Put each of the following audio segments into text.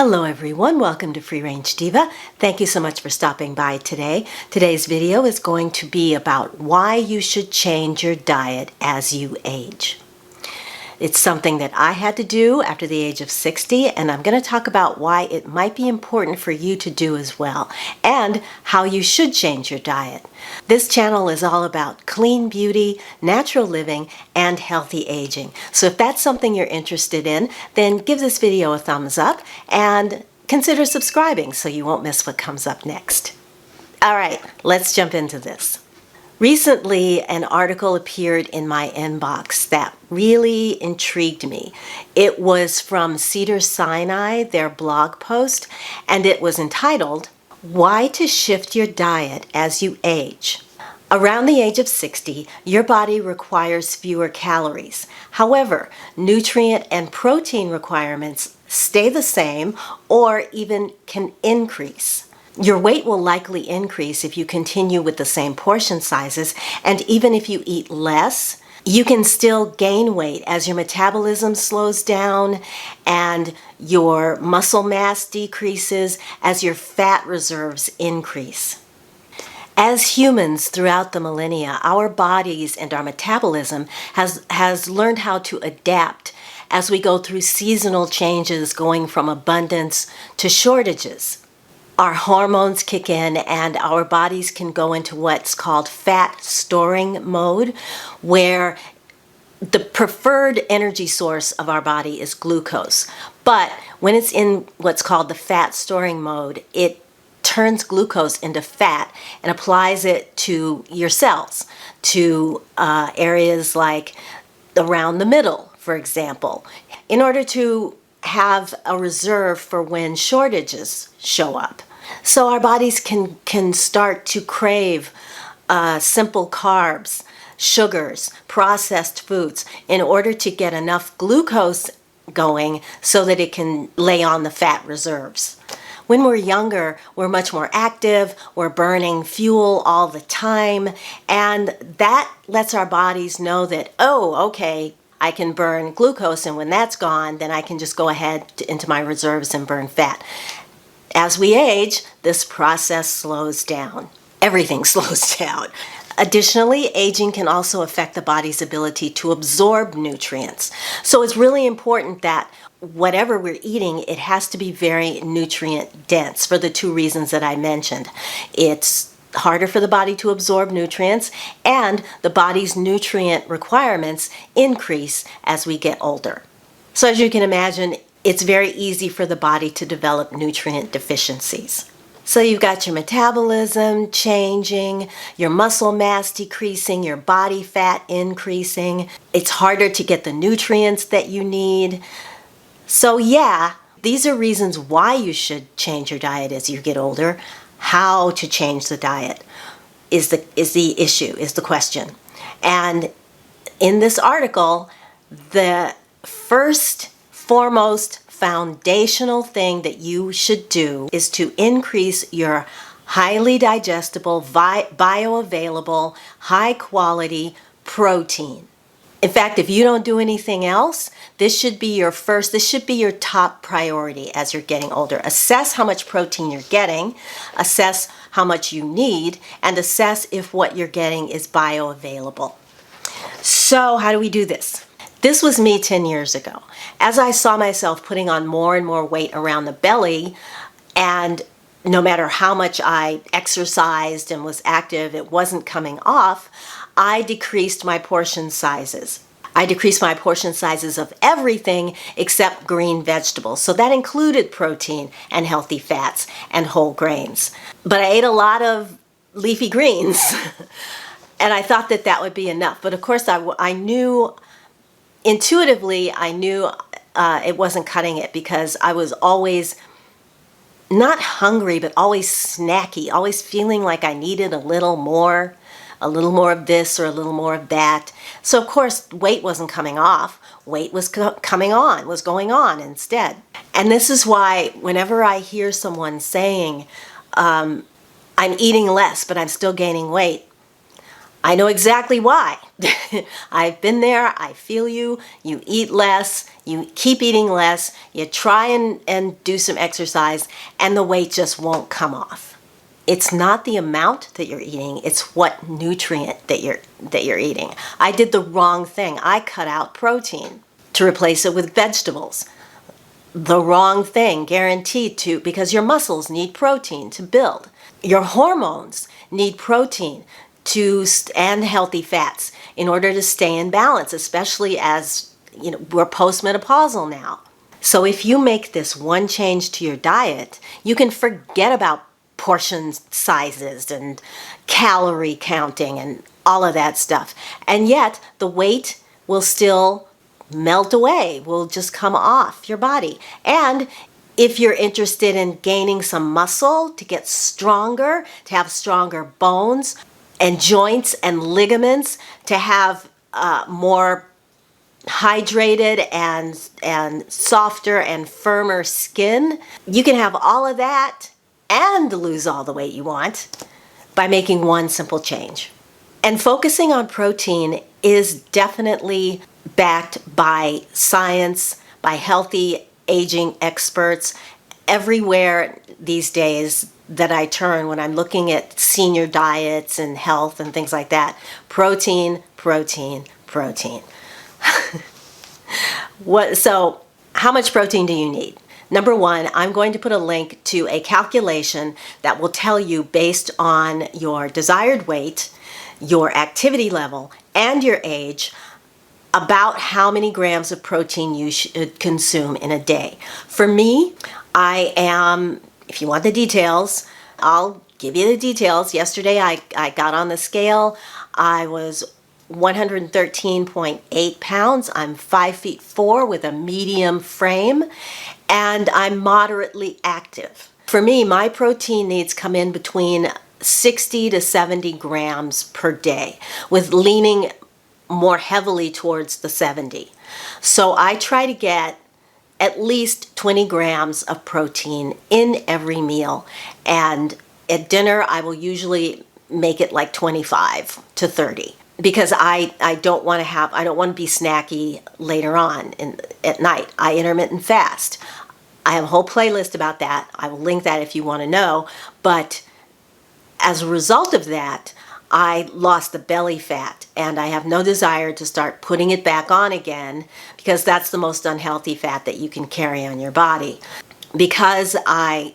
Hello everyone, welcome to Free Range Diva. Thank you so much for stopping by today. Today's video is going to be about why you should change your diet as you age. It's something that I had to do after the age of 60, and I'm going to talk about why it might be important for you to do as well, and how you should change your diet. This channel is all about clean beauty, natural living, and healthy aging. So if that's something you're interested in, then give this video a thumbs up and consider subscribing so you won't miss what comes up next. All right, let's jump into this. Recently, an article appeared in my inbox that really intrigued me. It was from Cedars-Sinai, their blog post, and it was entitled, "Why to Shift Your Diet as You Age." Around the age of 60, your body requires fewer calories. However, nutrient and protein requirements stay the same or even can increase. Your weight will likely increase if you continue with the same portion sizes, and even if you eat less, you can still gain weight as your metabolism slows down and your muscle mass decreases as your fat reserves increase. As humans throughout the millennia, our bodies and our metabolism has learned how to adapt as we go through seasonal changes going from abundance to shortages. Our hormones kick in and our bodies can go into what's called fat storing mode, where the preferred energy source of our body is glucose. But when it's in what's called the fat storing mode, it turns glucose into fat and applies it to your cells, to areas like around the middle, for example, in order to have a reserve for when shortages show up. So our bodies can start to crave simple carbs, sugars, processed foods in order to get enough glucose going so that it can lay on the fat reserves. When we're younger, we're much more active, we're burning fuel all the time, and that lets our bodies know that, oh, okay, I can burn glucose, and when that's gone, then I can just go ahead into my reserves and burn fat. As we age, this process slows down. Everything slows down. Additionally, aging can also affect the body's ability to absorb nutrients. So it's really important that whatever we're eating, it has to be very nutrient dense for the two reasons that I mentioned. It's harder for the body to absorb nutrients, and the body's nutrient requirements increase as we get older. So as you can imagine, it's very easy for the body to develop nutrient deficiencies. So you've got your metabolism changing, your muscle mass decreasing, your body fat increasing. It's harder to get the nutrients that you need. So yeah, these are reasons why you should change your diet as you get older. How to change the diet is the issue, is the question. And in this article, the foremost foundational thing that you should do is to increase your highly digestible, bioavailable, high quality protein. In fact, if you don't do anything else, this should be your top priority as you're getting older. Assess how much protein you're getting, assess how much you need, and assess if what you're getting is bioavailable. So how do we do this? This was me 10 years ago. As I saw myself putting on more and more weight around the belly, and no matter how much I exercised and was active, it wasn't coming off, I decreased my portion sizes. I decreased my portion sizes of everything except green vegetables. So that included protein and healthy fats and whole grains. But I ate a lot of leafy greens, and I thought that that would be enough. But of course, I knew intuitively, it wasn't cutting it, because I was always not hungry, but always snacky, always feeling like I needed a little more of this or a little more of that. So of course, weight wasn't coming off. Weight was going on instead. And this is why whenever I hear someone saying, I'm eating less, but I'm still gaining weight, I know exactly why. I've been there. I feel you. You eat less. You keep eating less. You try and do some exercise, and the weight just won't come off. It's not the amount that you're eating. It's what nutrient that you're eating. I did the wrong thing. I cut out protein to replace it with vegetables. The wrong thing, guaranteed to, because your muscles need protein to build. Your hormones need protein and healthy fats in order to stay in balance, especially as we're postmenopausal now. So if you make this one change to your diet, you can forget about portion sizes and calorie counting and all of that stuff. And yet the weight will still melt away, will just come off your body. And if you're interested in gaining some muscle to get stronger, to have stronger bones and joints and ligaments, to have more hydrated and softer and firmer skin, you can have all of that and lose all the weight you want by making one simple change. And focusing on protein is definitely backed by science, by healthy aging experts. Everywhere these days that I turn when I'm looking at senior diets and health and things like that, protein, protein, protein. So how much protein do you need? Number one, I'm going to put a link to a calculation that will tell you, based on your desired weight, your activity level, and your age, about how many grams of protein you should consume in a day. For me, if you want the details, I'll give you the details. Yesterday I got on the scale. I was 113.8 pounds. I'm 5'4" with a medium frame, and I'm moderately active. For me, my protein needs come in between 60 to 70 grams per day, with leaning more heavily towards the 70. So I try to get at least 20 grams of protein in every meal. And at dinner, I will usually make it like 25 to 30, because I don't want to be snacky later on at night. I intermittent fast. I have a whole playlist about that. I will link that if you want to know. But as a result of that, I lost the belly fat, and I have no desire to start putting it back on again, because that's the most unhealthy fat that you can carry on your body. Because I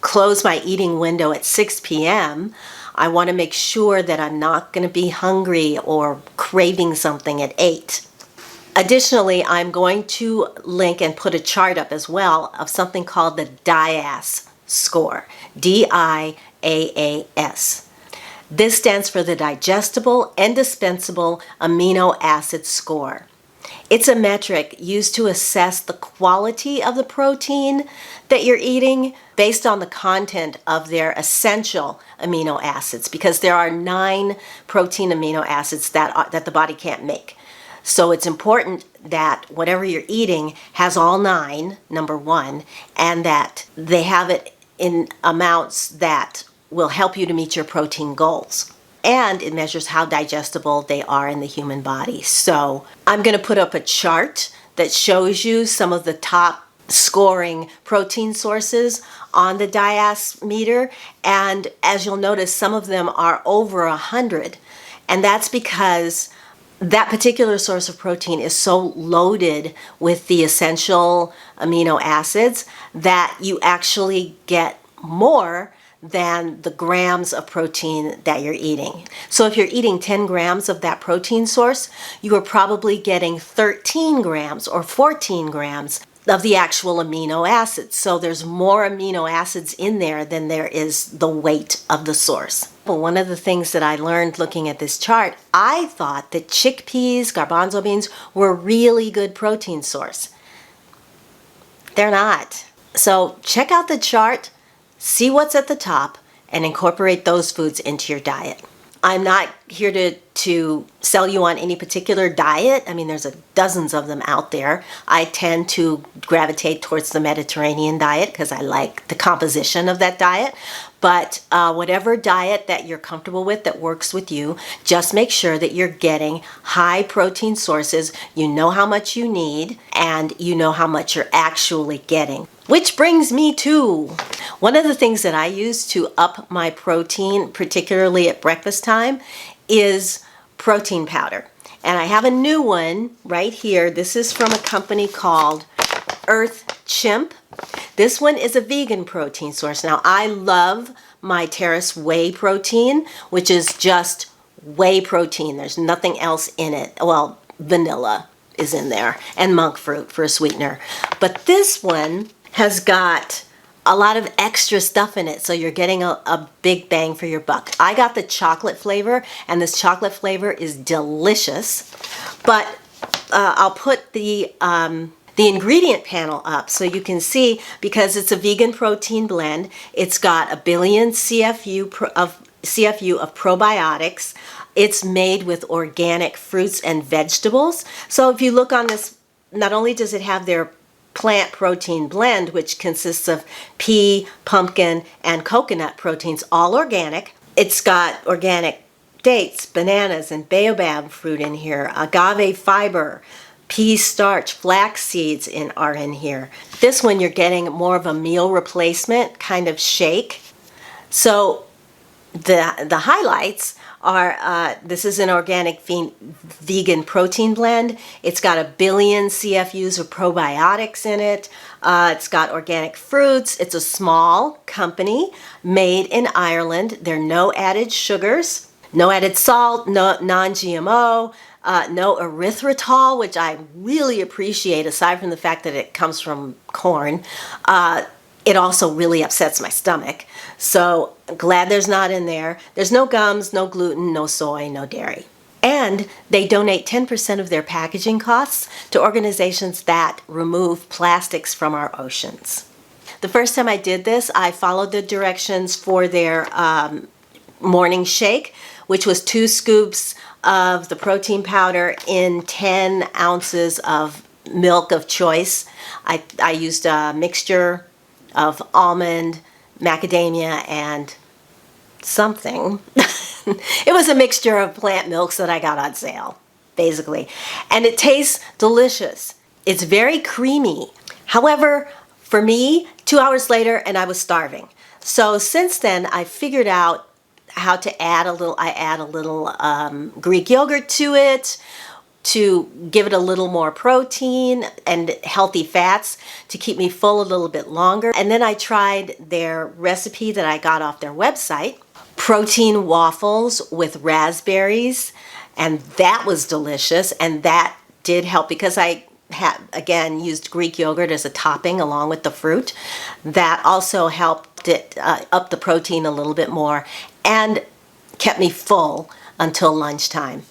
close my eating window at 6 p.m., I want to make sure that I'm not going to be hungry or craving something at 8. Additionally, I'm going to link and put a chart up as well of something called the DIAAS score, DIAAS. This stands for the Digestible Indispensable Amino Acid Score. It's a metric used to assess the quality of the protein that you're eating based on the content of their essential amino acids, because there are 9 protein amino acids that the body can't make. So it's important that whatever you're eating has all 9, number one, and that they have it in amounts that will help you to meet your protein goals. And it measures how digestible they are in the human body. So I'm going to put up a chart that shows you some of the top scoring protein sources on the DIAAS meter. And as you'll notice, some of them are over 100. And that's because that particular source of protein is so loaded with the essential amino acids that you actually get more than the grams of protein that you're eating. So if you're eating 10 grams of that protein source, you are probably getting 13 grams or 14 grams of the actual amino acids. So there's more amino acids in there than there is the weight of the source. Well, one of the things that I learned looking at this chart, I thought that chickpeas, garbanzo beans were a really good protein source. They're not. So check out the chart, see what's at the top, and incorporate those foods into your diet. I'm not here to sell you on any particular diet. I mean, there's dozens of them out there. I tend to gravitate towards the Mediterranean diet because I like the composition of that diet. But whatever diet that you're comfortable with that works with you, just make sure that you're getting high protein sources. You know how much you need and you know how much you're actually getting. Which brings me to one of the things that I use to up my protein, particularly at breakfast time, is protein powder. And I have a new one right here. This is from a company called EarthChimp. This one is a vegan protein source. Now, I love my Terrace whey protein, which is just whey protein. There's nothing else in it. Well, vanilla is in there and monk fruit for a sweetener. But this one has got a lot of extra stuff in it, so you're getting a big bang for your buck. I got the chocolate flavor, and this chocolate flavor is delicious. But I'll put the ingredient panel up so you can see, because it's a vegan protein blend. It's got 1 billion CFU of probiotics. It's made with organic fruits and vegetables. So if you look on this, not only does it have their plant protein blend, which consists of pea, pumpkin, and coconut proteins, all organic. It's got organic dates, bananas, and baobab fruit in here, agave fiber, pea starch, flax seeds are in here. This one you're getting more of a meal replacement kind of shake. So the highlights are, this is an organic vegan protein blend. It's got 1 billion CFUs of probiotics in it. It's got organic fruits. It's a small company made in Ireland. There are no added sugars, no added salt, no non-GMO, no erythritol, which I really appreciate, aside from the fact that it comes from corn. It also really upsets my stomach. So I'm glad there's not in there. There's no gums, no gluten, no soy, no dairy. And they donate 10% of their packaging costs to organizations that remove plastics from our oceans. The first time I did this, I followed the directions for their morning shake, which was 2 scoops of the protein powder in 10 ounces of milk of choice. I used a mixture of almond, macadamia, and something. It was a mixture of plant milks that I got on sale, basically. And it tastes delicious. It's very creamy. However, for me, 2 hours later, and I was starving. So since then, I figured out how to add a little Greek yogurt to it, to give it a little more protein and healthy fats to keep me full a little bit longer. And then I tried their recipe that I got off their website, protein waffles with raspberries, and that was delicious, and that did help because I had, again, used Greek yogurt as a topping along with the fruit. That also helped it up the protein a little bit more and kept me full until lunchtime.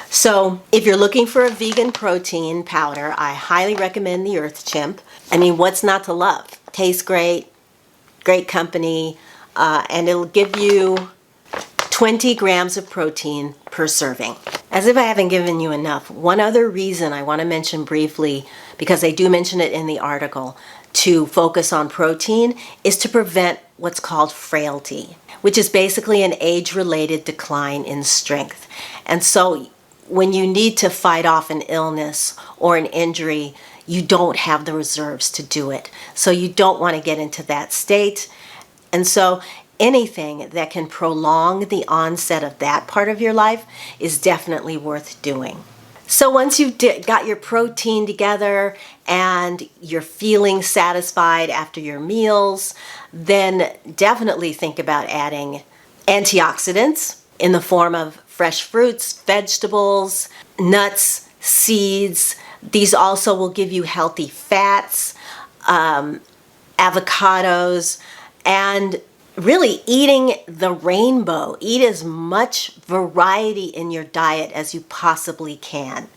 So if you're looking for a vegan protein powder, I highly recommend the EarthChimp. I mean, what's not to love? Tastes great, great company, and it'll give you 20 grams of protein per serving. As if I haven't given you enough, one other reason I want to mention briefly, because they do mention it in the article, to focus on protein is to prevent what's called frailty, which is basically an age-related decline in strength. And so when you need to fight off an illness or an injury, you don't have the reserves to do it. So you don't want to get into that state. And so anything that can prolong the onset of that part of your life is definitely worth doing. So once you've got your protein together and you're feeling satisfied after your meals, then definitely think about adding antioxidants in the form of fresh fruits, vegetables, nuts, seeds. These also will give you healthy fats, avocados, and really eating the rainbow. Eat as much variety in your diet as you possibly can.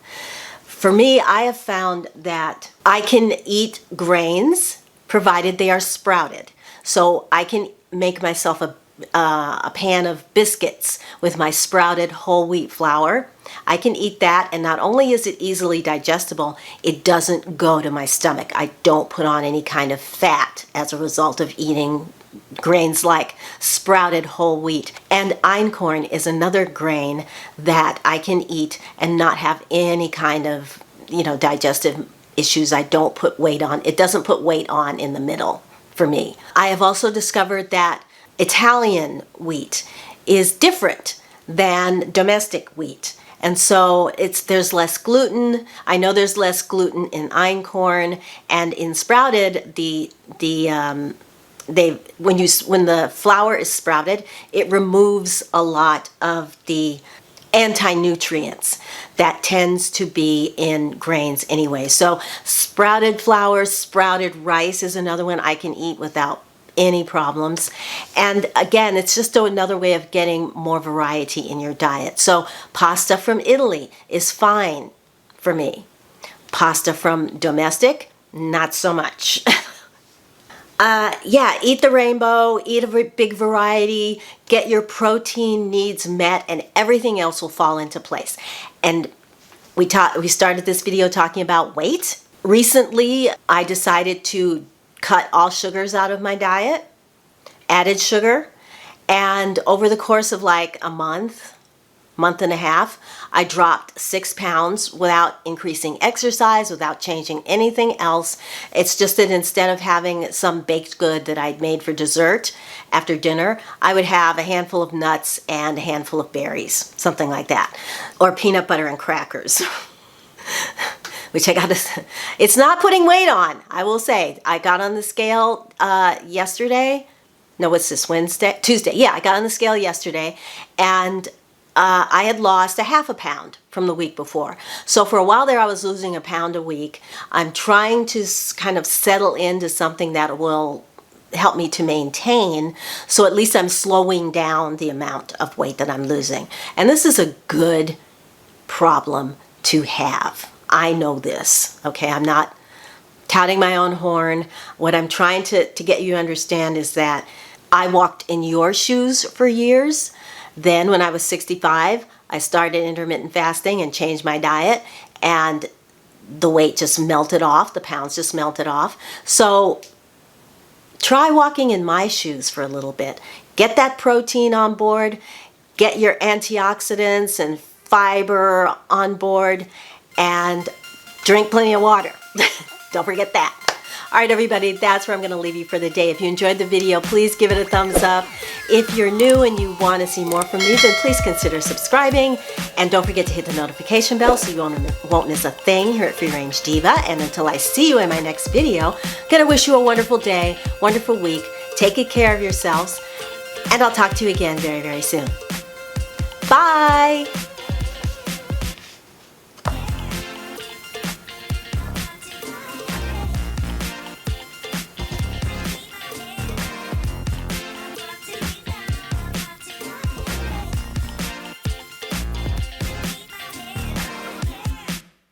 For me, I have found that I can eat grains provided they are sprouted. So I can make myself a a pan of biscuits with my sprouted whole wheat flour. I can eat that, and not only is it easily digestible, it doesn't go to my stomach. I don't put on any kind of fat as a result of eating grains like sprouted whole wheat. And einkorn is another grain that I can eat and not have any kind of, digestive issues. I don't put weight on. It doesn't put weight on in the middle for me. I have also discovered that Italian wheat is different than domestic wheat. And so there's less gluten. I know there's less gluten in einkorn, and in sprouted, when the flour is sprouted, it removes a lot of the anti-nutrients that tends to be in grains anyway. So sprouted flour, sprouted rice is another one I can eat without any problems. And again, it's just another way of getting more variety in your diet. So pasta from Italy is fine for me. Pasta from domestic, not so much. Eat the rainbow, eat a big variety, get your protein needs met, and everything else will fall into place. And we started this video talking about weight. Recently, I decided to cut all sugars out of my diet, added sugar, and over the course of like a month and a half, I dropped 6 pounds without increasing exercise, without changing anything else. It's just that instead of having some baked good that I'd made for dessert after dinner, I would have a handful of nuts and a handful of berries, something like that, or peanut butter and crackers. Which it's not putting weight on, I will say. I got on the scale yesterday. No, what's this, Wednesday? Tuesday. Yeah, I got on the scale yesterday, and I had lost a half a pound from the week before. So for a while there, I was losing a pound a week. I'm trying to kind of settle into something that will help me to maintain, so at least I'm slowing down the amount of weight that I'm losing. And this is a good problem to have. I know this, okay? I'm not touting my own horn. What I'm trying to get you to understand is that I walked in your shoes for years. Then when I was 65, I started intermittent fasting and changed my diet, and the weight just melted off, the pounds just melted off. So try walking in my shoes for a little bit. Get that protein on board, get your antioxidants and fiber on board, and drink plenty of water. Don't forget that. All right, everybody, that's where I'm going to leave you for the day. If you enjoyed the video, please give it a thumbs up. If you're new and you want to see more from me, then please consider subscribing. And don't forget to hit the notification bell so you won't miss a thing here at Free Range Diva. And until I see you in my next video, I'm going to wish you a wonderful day, wonderful week. Take good care of yourselves. And I'll talk to you again very, very soon. Bye.